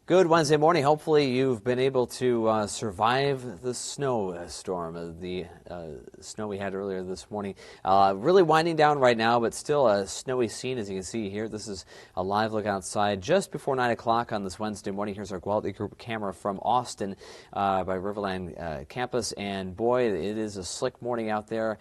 Good Wednesday morning. Hopefully you've been able to survive the snowstorm, the snow we had earlier this morning. Really winding down right now, but still a snowy scene as you can see here. This is a live look outside just before 9 o'clock on this Wednesday morning. Here's our Quality Group camera from Austin by Riverland campus. And boy, it is a slick morning out there.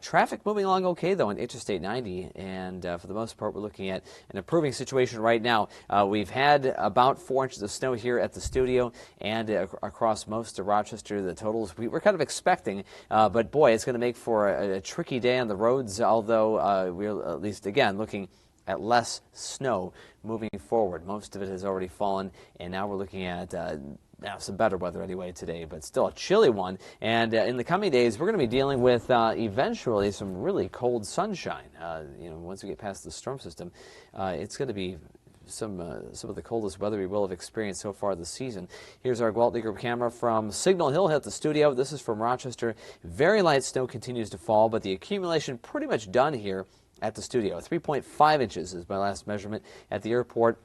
Traffic moving along okay, though, on Interstate 90. And for the most part, we're looking at an improving situation right now. We've had about 4 inches of snow here at the studio and across most of Rochester. The totals we were kind of expecting, but boy, it's going to make for a tricky day on the roads, although we're at least, again, looking at less snow moving forward. Most of it has already fallen, and now we're looking at some better weather anyway today, but still a chilly one. And in the coming days, we're going to be dealing with eventually some really cold sunshine. Once we get past the storm system, it's going to be some of the coldest weather we will have experienced so far this season. Here's our Quality Group camera from Signal Hill at the studio. This is from Rochester. Very light snow continues to fall, but the accumulation pretty much done here at the studio. 3.5 inches is my last measurement at the airport.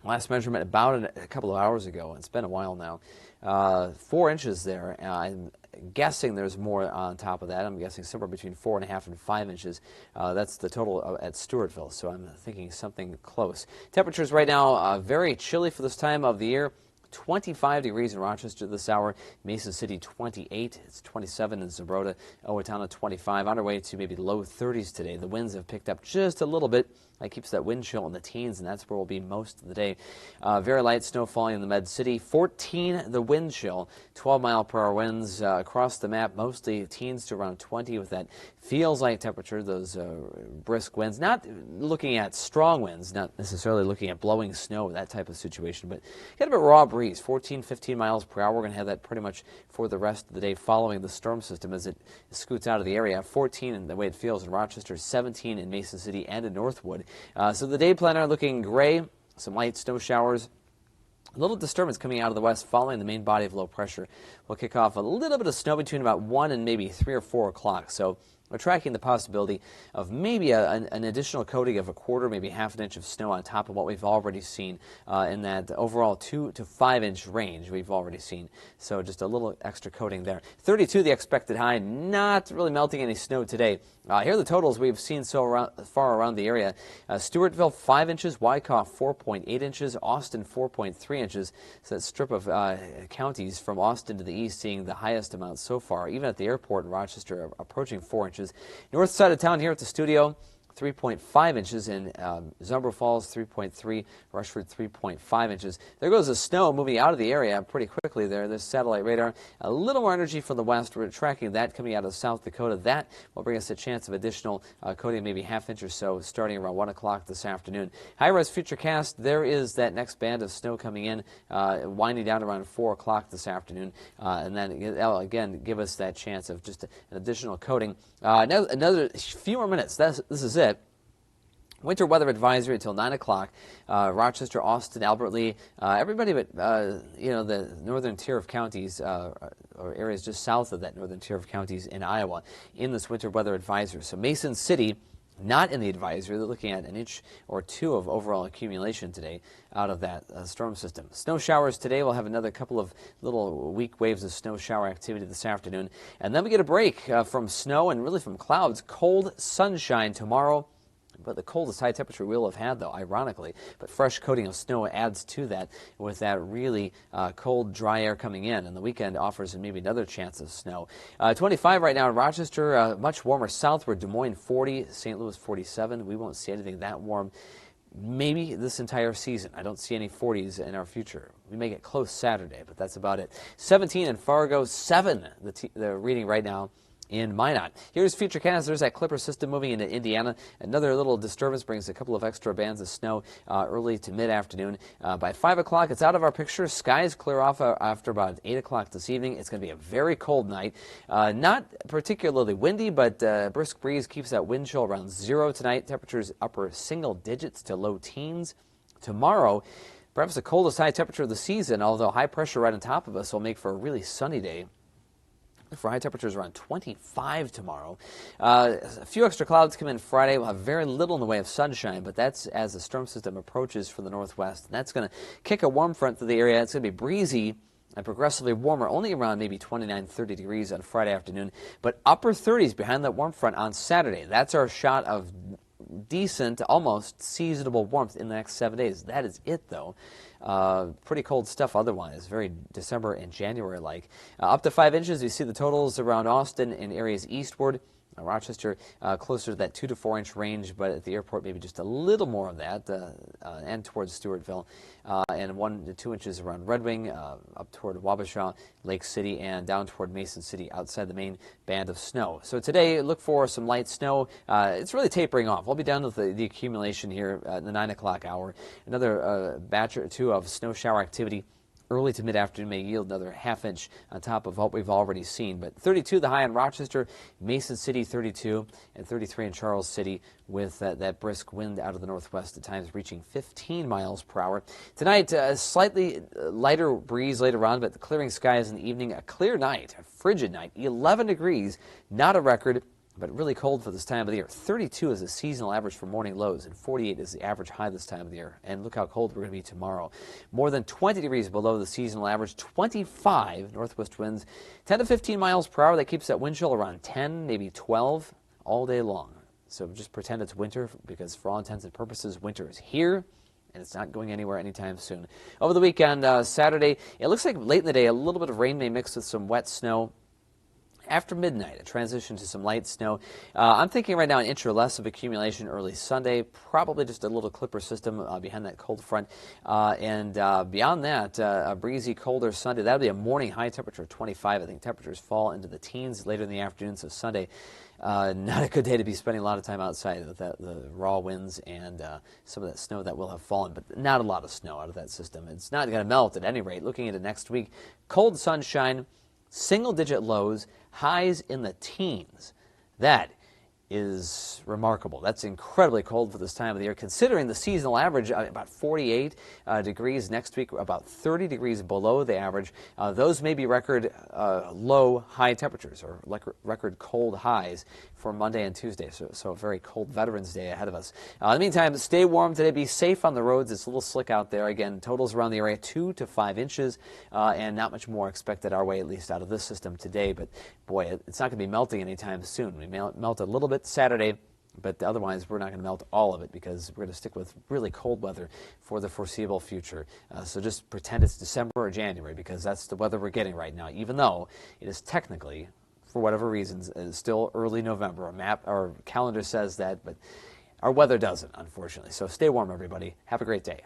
Last measurement about a couple of hours ago. It's been a while now. 4 inches there. I'm guessing there's more on top of that. I'm guessing somewhere between 4.5 and 5 inches. That's the total at Stewartville, so I'm thinking something close. Temperatures right now very chilly for this time of the year. 25 degrees in Rochester this hour, Mason City 28, it's 27 in Zumbrota, Owatonna 25, on our way to maybe low 30s today. The winds have picked up just a little bit. That keeps that wind chill in the teens, and that's where we'll be most of the day. Very light snow falling in the Med City. 14 the wind chill, 12-mile-per-hour winds across the map, mostly teens to around 20 with that feels-like temperature, those brisk winds. Not looking at strong winds, not necessarily looking at blowing snow, that type of situation, but kind of a raw breeze, 14, 15 miles per hour. We're going to have that pretty much for the rest of the day following the storm system as it scoots out of the area. 14 in the way it feels in Rochester, 17 in Mason City and in Northwood. So the day planner looking gray, some light snow showers. A little disturbance coming out of the west following the main body of low pressure. We'll kick off a little bit of snow between about 1 and maybe 3 or 4 o'clock. So we're tracking the possibility of maybe an additional coating of a quarter, maybe half an inch of snow on top of what we've already seen in that overall 2 to 5 inch range we've already seen. So just a little extra coating there. 32 the expected high, not really melting any snow today. Here are the totals we've seen so far around the area. Stewartville 5 inches, Wyckoff 4.8 inches, Austin 4.3 inches. So that strip of counties from Austin to the east seeing the highest amount so far. Even at the airport in Rochester approaching 4 inches. North side of town here at the studio, 3.5 inches in Zumbrota Falls, 3.3, Rushford 3.5 inches. There goes the snow moving out of the area pretty quickly there. This satellite radar, a little more energy from the west. We're tracking that coming out of South Dakota. That will bring us a chance of additional coating, maybe half inch or so, starting around 1 o'clock this afternoon. High-res futurecast, there is that next band of snow coming in, winding down around 4 o'clock this afternoon. And then, again, give us that chance of just an additional coating. Another few more minutes. This is it. Winter weather advisory until 9 o'clock. Rochester, Austin, Albert Lee, everybody but, the northern tier of counties or areas just south of that northern tier of counties in Iowa in this winter weather advisory. So Mason City, not in the advisory. They're looking at an inch or two of overall accumulation today out of that storm system. Snow showers today. We'll have another couple of little weak waves of snow shower activity this afternoon. And then we get a break from snow and really from clouds. Cold sunshine tomorrow. But the coldest high temperature we'll have had, though, ironically. But fresh coating of snow adds to that with that really cold, dry air coming in. And the weekend offers maybe another chance of snow. 25 right now in Rochester, much warmer southward. Des Moines 40, St. Louis 47. We won't see anything that warm maybe this entire season. I don't see any 40s in our future. We may get close Saturday, but that's about it. 17 in Fargo, 7 the reading right now in Minot. Here's Futurecast. There's that Clipper system moving into Indiana. Another little disturbance brings a couple of extra bands of snow early to mid-afternoon. By 5 o'clock, it's out of our picture. Skies clear off after about 8 o'clock this evening. It's going to be a very cold night. Not particularly windy, but brisk breeze keeps that wind chill around 0 tonight. Temperatures upper single digits to low teens. Tomorrow, perhaps the coldest high temperature of the season, although high pressure right on top of us will make for a really sunny day. For high temperatures around 25 tomorrow. A few extra clouds come in Friday. We'll have very little in the way of sunshine, but that's as the storm system approaches from the northwest. And that's going to kick a warm front through the area. It's going to be breezy and progressively warmer, only around maybe 29, 30 degrees on Friday afternoon, but upper 30s behind that warm front on Saturday. That's our shot of decent, almost seasonable warmth in the next 7 days. That is it, though. Pretty cold stuff otherwise, very December and January-like. Up to 5 inches, you see the totals around Austin and areas eastward. Rochester closer to that 2 to 4 inch range, but at the airport maybe just a little more of that, and towards Stewartville, and 1 to 2 inches around Red Wing, up toward Wabasha, Lake City, and down toward Mason City outside the main band of snow. So today, look for some light snow. It's really tapering off. We'll be down with the accumulation here at the 9 o'clock hour. Another batch or two of snow shower activity early to mid-afternoon may yield another ½ inch on top of what we've already seen. But 32 the high in Rochester, Mason City 32, and 33 in Charles City with that brisk wind out of the northwest at times reaching 15 miles per hour. Tonight, a slightly lighter breeze later on, but the clearing skies in the evening. A clear night, a frigid night, 11 degrees, not a record, but really cold for this time of the year. 32 is the seasonal average for morning lows, and 48 is the average high this time of the year. And look how cold we're going to be tomorrow. More than 20 degrees below the seasonal average, 25 northwest winds, 10 to 15 miles per hour. That keeps that wind chill around 10, maybe 12 all day long. So just pretend it's winter, because for all intents and purposes, winter is here, and it's not going anywhere anytime soon. Over the weekend, Saturday, it looks like late in the day, a little bit of rain may mix with some wet snow. After midnight, a transition to some light snow. I'm thinking right now an inch or less of accumulation early Sunday, probably just a little clipper system behind that cold front. And beyond that, a breezy, colder Sunday. That'll be a morning high temperature of 25. I think temperatures fall into the teens later in the afternoon, so Sunday, not a good day to be spending a lot of time outside with the raw winds and some of that snow that will have fallen, but not a lot of snow out of that system. It's not going to melt at any rate. Looking into next week, cold sunshine, single-digit lows, highs in the teens. That is remarkable. That's incredibly cold for this time of the year, considering the seasonal average about 48 degrees next week, about 30 degrees below the average. Those may be record low high temperatures or record cold highs for Monday and Tuesday. So a very cold Veterans Day ahead of us. In the meantime, stay warm today. Be safe on the roads. It's a little slick out there. Again, totals around the area 2 to 5 inches, and not much more expected our way, at least out of this system today. But boy, it's not going to be melting anytime soon. We melt a little bit Saturday, but otherwise we're not going to melt all of it, because we're going to stick with really cold weather for the foreseeable future. So just pretend it's December or January, because that's the weather we're getting right now, even though it is technically, for whatever reasons, it's still early November. Our calendar says that, but our weather doesn't, unfortunately. So stay warm, everybody. Have a great day.